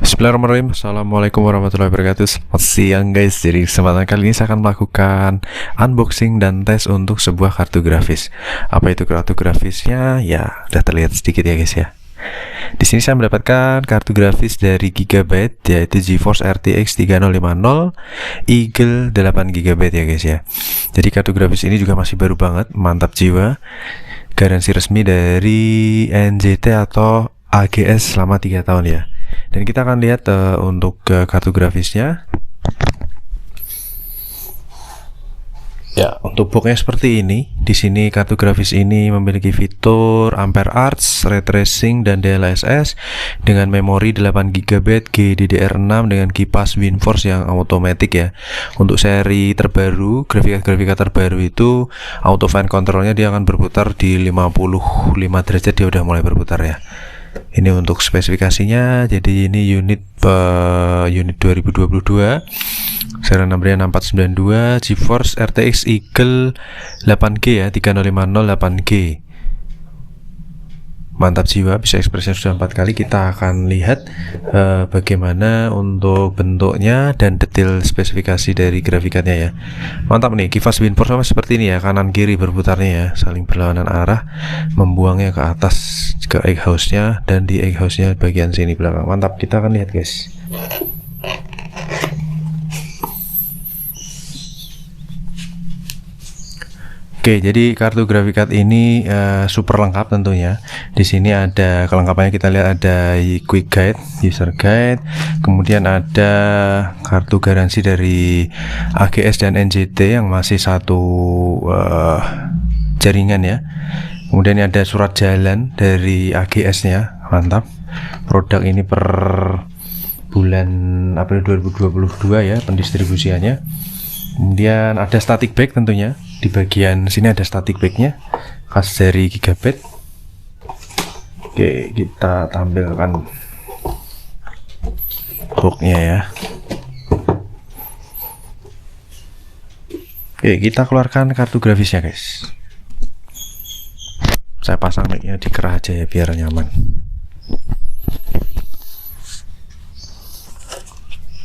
Bismillahirrahmanirrahim. Assalamualaikum warahmatullahi wabarakatuh. Selamat siang guys. Jadi kesempatan kali ini saya akan melakukan unboxing dan tes untuk sebuah kartu grafis. Apa itu kartu grafisnya? Ya, udah terlihat sedikit ya guys ya. Di sini saya mendapatkan kartu grafis dari Gigabyte, yaitu GeForce RTX 3050 Eagle 8 GB ya guys ya. Jadi kartu grafis ini juga masih baru banget, mantap jiwa. Garansi resmi dari NZT atau AGS selama 3 tahun ya. Dan kita akan lihat untuk kartu grafisnya. Ya, untuk boxnya seperti ini. Di sini kartu grafis ini memiliki fitur Ampere Arts, Ray Tracing, dan DLSS dengan memori 8 GB GDDR6 dengan kipas WindForce yang automatic ya. Untuk seri terbaru, grafika terbaru itu auto fan controlnya dia akan berputar di 55 derajat, dia udah mulai berputar ya. Ini untuk spesifikasinya. Jadi ini unit 2022, serial nomornya 6492, GeForce RTX Eagle 8G ya, 3050 8G. Mantap jiwa, bisa ekspresi sudah 4 kali. Kita akan lihat bagaimana untuk bentuknya dan detail spesifikasi dari grafikanya ya. Mantap nih, kipas WindForce sama seperti ini ya, kanan kiri berputarnya ya, saling berlawanan arah, membuangnya ke atas ke egg house-nya, dan di egg house-nya bagian sini belakang. Mantap, kita akan lihat guys. Oke, jadi kartu grafikat ini super lengkap tentunya. Di sini ada kelengkapannya, kita lihat ada quick guide, user guide, kemudian ada kartu garansi dari AGS dan NZT yang masih satu jaringan ya. Kemudian ada surat jalan dari AGS-nya, mantap. Produk ini per bulan April 2022 ya pendistribusiannya. Kemudian ada static bag tentunya. Di bagian sini ada static bag-nya khas dari Gigabyte. Oke, kita tampilkan box-nya ya. Oke, kita keluarkan kartu grafisnya guys. Saya pasang mic-nya di kerah aja ya biar nyaman.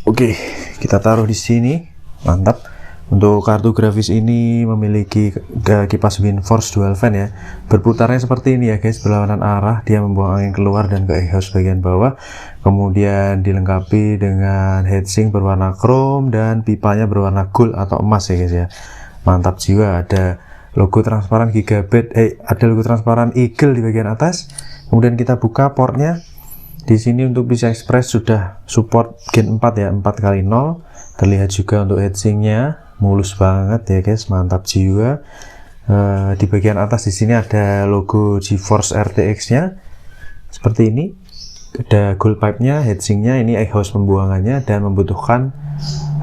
Oke, kita taruh di sini. Mantap. Untuk kartu grafis ini memiliki kipas WindForce dual fan ya. Berputarnya seperti ini ya guys, berlawanan arah, dia membuang angin keluar dan ke egg house bagian bawah. Kemudian dilengkapi dengan heatsink berwarna chrome dan pipanya berwarna gold atau emas ya guys ya. Mantap jiwa, ada logo transparan Gigabyte, ada logo transparan Eagle di bagian atas. Kemudian kita buka portnya. Di sini untuk PCI Express sudah support Gen 4 ya, 4x0. Terlihat juga untuk heatsinknya mulus banget ya guys, mantap jiwa. Di bagian atas di sini ada logo GeForce RTX-nya seperti ini. Ada gold pipe-nya, heatsinknya, ini egg house pembuangannya, dan membutuhkan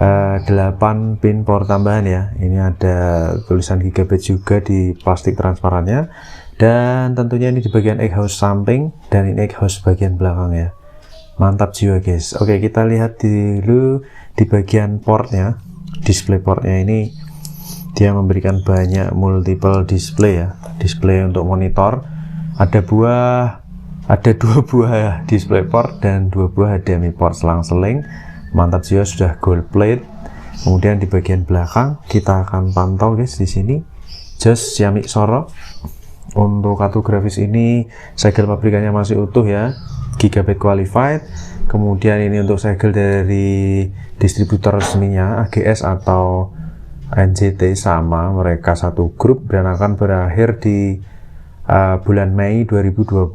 8 pin power tambahan ya. Ini ada tulisan Gigabyte juga di plastik transparannya, dan tentunya ini di bagian egg house samping, dan ini egg house bagian belakang ya. Mantap jiwa guys. Oke, kita lihat dulu di bagian portnya. Display portnya ini dia memberikan banyak multiple display ya, display untuk monitor. Ada dua buah display port dan 2 buah HDMI port selang-seling. Mantap jiwa, sudah gold plate. Kemudian di bagian belakang kita akan pantau guys, di sini Just Xiaomi Soro. Untuk kartu grafis ini segel pabrikannya masih utuh ya, Gigabyte qualified. Kemudian ini untuk segel dari distributor resminya AGS atau NZT, sama, mereka satu grup dan akan berakhir di bulan Mei 2025.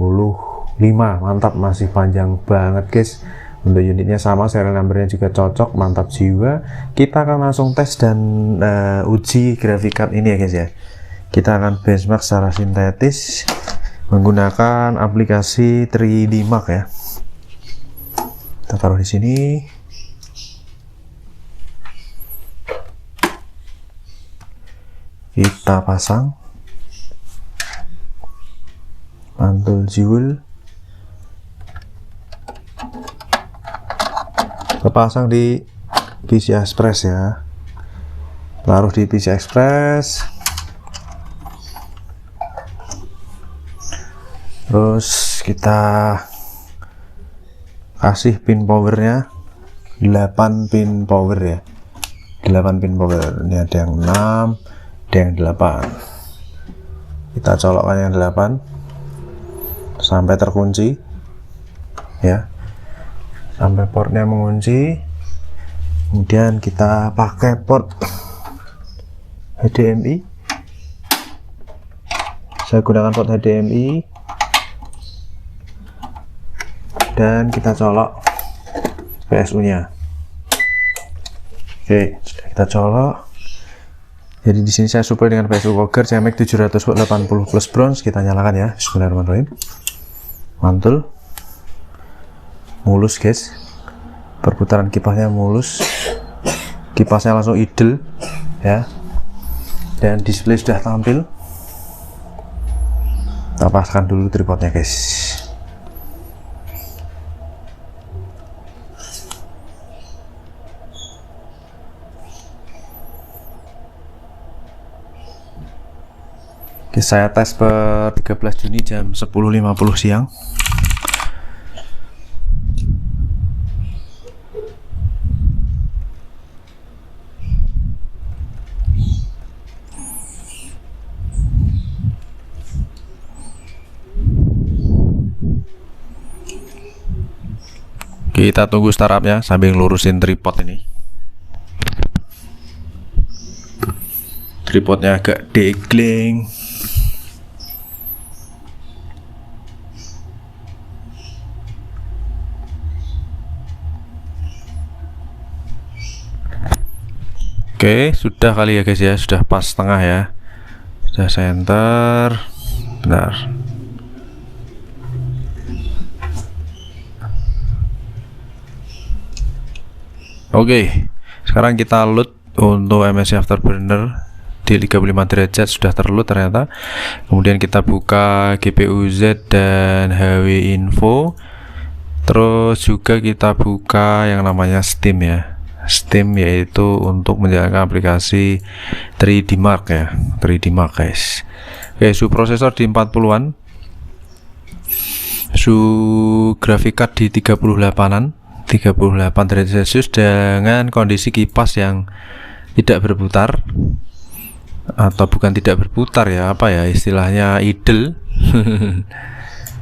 Mantap, masih panjang banget guys. Untuk unitnya sama, serial numbernya juga cocok, mantap jiwa. Kita akan langsung tes dan uji grafikat ini ya guys ya. Kita akan benchmark secara sintetis menggunakan aplikasi 3D Mark ya. Kita taruh di sini. Kita pasang mantul jewel. Kita pasang di PCI Express ya. Taruh di PCI Express. Terus kita kasih pin powernya 8 pin power ya, 8 pin power. Ini ada yang 6, ada yang 8. Kita colokkan yang 8 sampai terkunci ya, sampai portnya mengunci. Kemudian kita pakai port HDMI. Saya gunakan port HDMI dan kita colok PSU nya. Oke, sudah kita colok. Jadi di sini saya supply dengan PSU Coger CMX 700 watt 80 plus bronze. Kita nyalakan ya. Bismillahirrahmanirrahim. Mantul. Mulus guys. Perputaran kipasnya mulus. Kipasnya langsung idle ya. Dan display sudah tampil. Kita paskan dulu tripodnya guys. Oke, saya tes per 13 Juni jam 10.50 siang. Kita tunggu startupnya sambil lurusin tripod ini. Tripodnya agak degling. Oke, sudah kali ya guys ya, sudah pas tengah ya, sudah center, benar. Oke, sekarang kita load untuk MSI Afterburner di 35 derajat, sudah terload ternyata. Kemudian kita buka GPU Z dan HW Info, terus juga kita buka yang namanya Steam ya. Steam yaitu untuk menjalankan aplikasi 3D Mark ya, 3D Mark guys. Oke, suhu prosesor di 40-an, suhu graphic card di 38-an, 38 derajat Celcius dengan kondisi kipas yang tidak berputar, atau bukan tidak berputar ya, apa ya istilahnya, idle.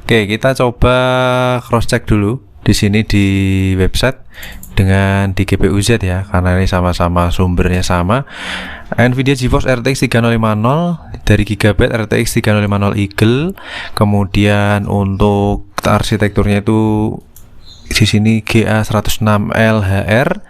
Oke, kita coba cross check dulu di sini di website dengan di GPU Z ya, karena ini sama-sama sumbernya sama. Nvidia GeForce RTX 3050 dari Gigabyte, RTX 3050 Eagle. Kemudian untuk arsitekturnya itu di sini GA106LHR.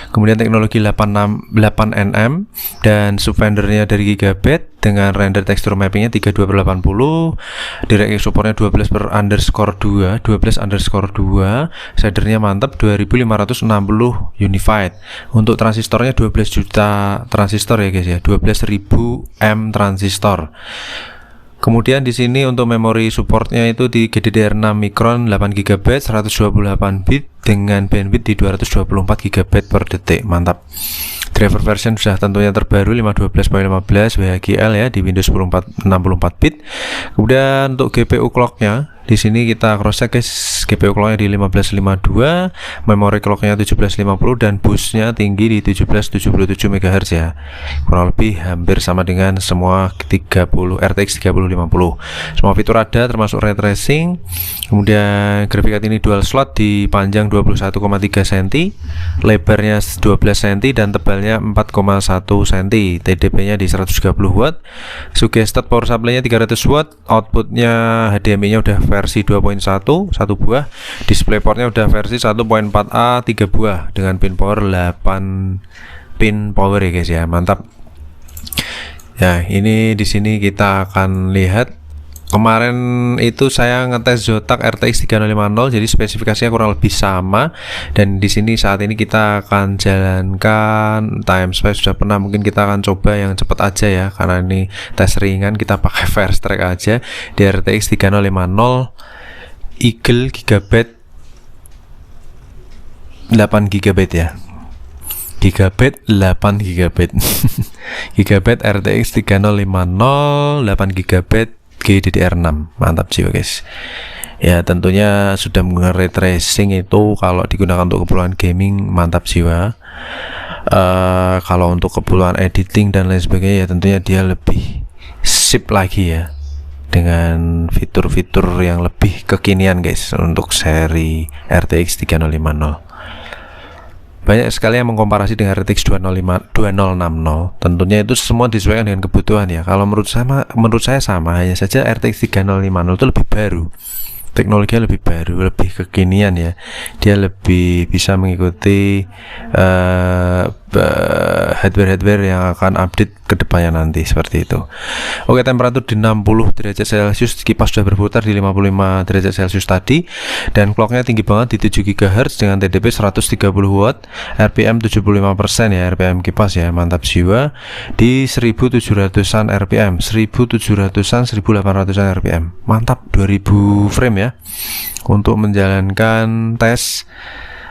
Kemudian teknologi 8nm dan subvendernya dari Gigabyte dengan render tekstur mappingnya 32/80, DirectX supportnya 12/_2, 12/_2, shadernya mantap 2560 unified. Untuk transistornya 12 juta transistor ya guys ya, 12.000 M transistor. Kemudian di sini untuk memori supportnya itu di GDDR6 Micron 8 GB 128 bit dengan bandwidth di 224 GB per detik. Mantap. Driver version sudah tentunya terbaru 512.15 WHGL ya di Windows 64 bit. Kemudian untuk GPU clocknya di sini kita cross check guys, GPU clocknya di 1552, memori clocknya 1750 dan boostnya tinggi di 1777 MHz ya, kurang lebih hampir sama dengan semua RTX 3050. Semua fitur ada termasuk ray tracing. Kemudian graphic card ini dual slot di panjang 21,3 cm, lebarnya 12 cm dan tebalnya 4,1 cm. TDP nya di 130 watt, suggested power supply nya 300 watt, outputnya HDMI nya udah versi 2.1 satu buah, DisplayPort-nya udah versi 1.4A 3 buah dengan pin power 8 pin power ya guys ya, mantap. Ya, ini di sini kita akan lihat. Kemarin itu saya ngetes Zotac RTX 3050, jadi spesifikasinya kurang lebih sama. Dan di sini saat ini kita akan jalankan Timespace, sudah pernah, mungkin kita akan coba yang cepat aja ya, karena ini tes ringan. Kita pakai Fast Track aja di RTX 3050 Eagle Gigabyte 8 GB ya. Gigabyte 8 GB. Gigabyte RTX 3050 8 GB GDDR6. Mantap jiwa guys. Ya tentunya sudah menggunakan ray tracing itu kalau digunakan untuk keperluan gaming mantap jiwa. Kalau untuk keperluan editing dan lain sebagainya ya tentunya dia lebih sip lagi ya, dengan fitur-fitur yang lebih kekinian guys untuk seri RTX 3050. Banyak sekali yang mengkomparasi dengan RTX 2060. Tentunya itu semua disesuaikan dengan kebutuhan ya. Kalau menurut saya sama, hanya saja RTX 3050 itu lebih baru, teknologinya lebih baru, lebih kekinian ya. Dia lebih bisa mengikuti hardware yang akan update ke depannya nanti, seperti itu. Oke, temperatur di 60 derajat Celcius, kipas sudah berputar di 55 derajat Celcius tadi, dan clocknya tinggi banget di 7 GHz dengan TDP 130 watt, RPM 75% ya, RPM kipas ya, mantap jiwa, di 1700-an RPM, 1700-an, 1800-an RPM, mantap, 2000 frame ya, untuk menjalankan tes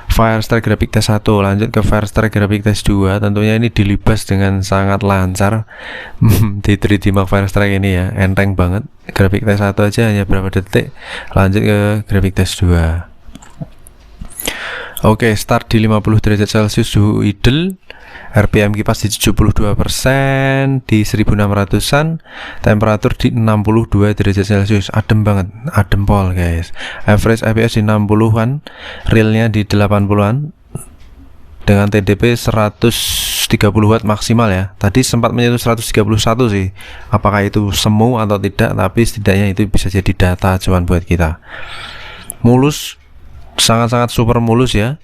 Firestrike Graphics Test 1. Lanjut ke Firestrike Graphics Test 2. Tentunya ini dilibas dengan sangat lancar di 3D Mark Firestrike ini ya, enteng banget. Graphics Test 1 aja hanya berapa detik. Lanjut ke Graphics Test 2. Oke, start di 50 derajat Celcius suhu idle, RPM kipas di 72%, di 1600-an, temperatur di 62 derajat Celcius, adem banget, adem pol guys. Average FPS di 60-an, realnya di 80-an, dengan TDP 130 watt maksimal ya. Tadi sempat menyentuh 131 sih, apakah itu semu atau tidak, tapi setidaknya itu bisa jadi data acuan buat kita. Mulus, sangat-sangat super mulus ya,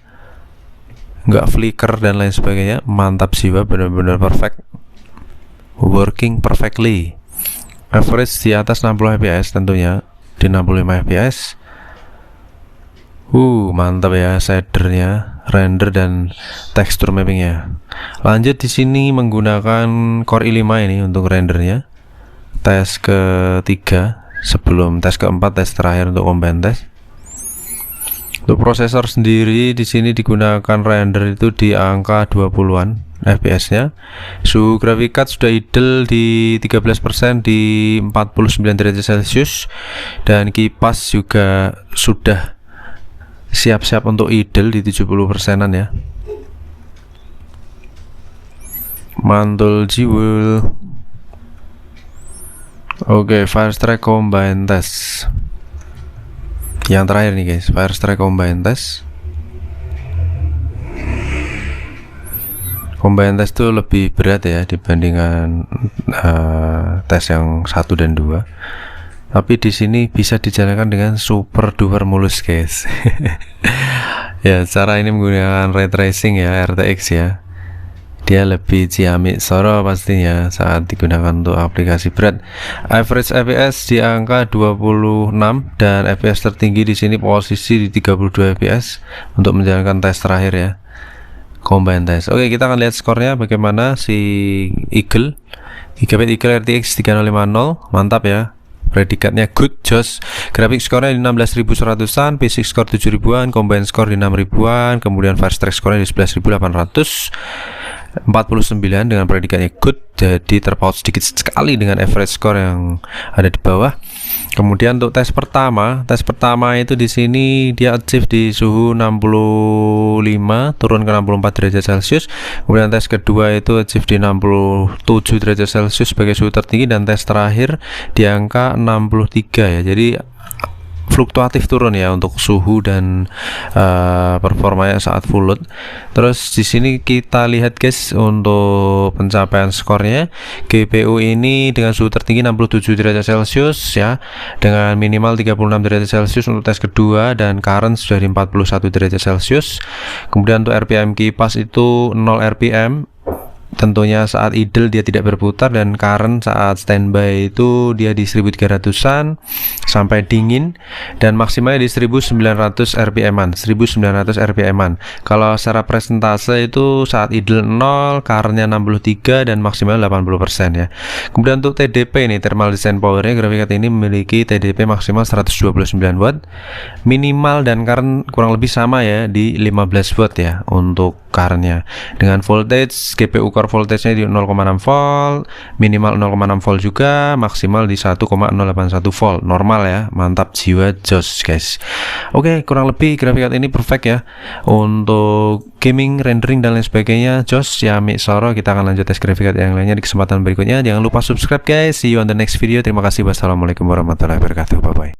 nggak flicker dan lain sebagainya, mantap jiwa, benar-benar perfect, working perfectly. Average di atas 60 fps tentunya, di 65 fps. Mantap ya, shadernya, render dan tekstur mappingnya. Lanjut di sini menggunakan Core i5 ini untuk rendernya. Tes ketiga sebelum tes keempat, tes terakhir untuk combine test. Untuk prosesor sendiri di sini digunakan render itu di angka 20-an FPS-nya. Suhu graphic card sudah idle di 13% di 49 derajat Celcius, dan kipas juga sudah siap-siap untuk idle di 70%-an ya. Mantul jiwa. Oke, Firestrike Combine Test. Yang terakhir nih guys, Firestrike Combine Test. Combine Test itu lebih berat ya dibandingkan tes yang 1 dan 2. Tapi di sini bisa dijalankan dengan super duper mulus guys. Ya, cara ini menggunakan ray tracing ya, RTX ya. Dia lebih ciamik soro pastinya saat digunakan untuk aplikasi berat. Average FPS di angka 26 dan FPS tertinggi di sini posisi di 32 FPS untuk menjalankan tes terakhir ya, combine test. Oke, kita akan lihat skornya bagaimana si Eagle Gigabyte Eagle RTX 3050, mantap ya. Predikatnya good, jos. Grafik skornya di 16.100-an, basic score 7.000-an, combine score di 6.000-an, kemudian Firestrike skornya di 11.849 dengan predikatnya good, jadi terpaut sedikit sekali dengan average score yang ada di bawah. Kemudian untuk tes pertama itu di sini dia achieve di suhu 65 turun ke 64 derajat Celcius. Kemudian tes kedua itu achieve di 67 derajat Celcius sebagai suhu tertinggi, dan tes terakhir di angka 63 ya. Jadi fluktuatif turun ya untuk suhu dan performanya saat full load. Terus di sini kita lihat guys untuk pencapaian skornya. GPU ini dengan suhu tertinggi 67 derajat Celcius ya, dengan minimal 36 derajat Celcius untuk tes kedua, dan current sudah di 41 derajat Celcius. Kemudian untuk RPM kipas itu 0 RPM. Tentunya saat idle dia tidak berputar, dan current saat standby itu dia di 1300-an sampai dingin, dan maksimalnya di 1900 RPM-an, 1900 RPM-an. Kalau secara presentase itu saat idle 0, currentnya 63 dan maksimal 80% ya. Kemudian untuk TDP ini, thermal design powernya, grafik card ini memiliki TDP maksimal 129 watt, minimal dan current kurang lebih sama ya di 15 watt ya untuk current-nya. Dengan voltage, GPU core voltage-nya di 0,6 volt, minimal 0,6 volt juga, maksimal di 1,081 volt. Normal ya, mantap, jiwa jos guys. Oke, kurang lebih grafik card ini perfect ya untuk gaming, rendering dan lain sebagainya. Jos Xiaomi Soro. Kita akan lanjut tes grafik card yang lainnya di kesempatan berikutnya. Jangan lupa subscribe guys. See you on the next video. Terima kasih. Wassalamualaikum warahmatullahi wabarakatuh. Bye bye.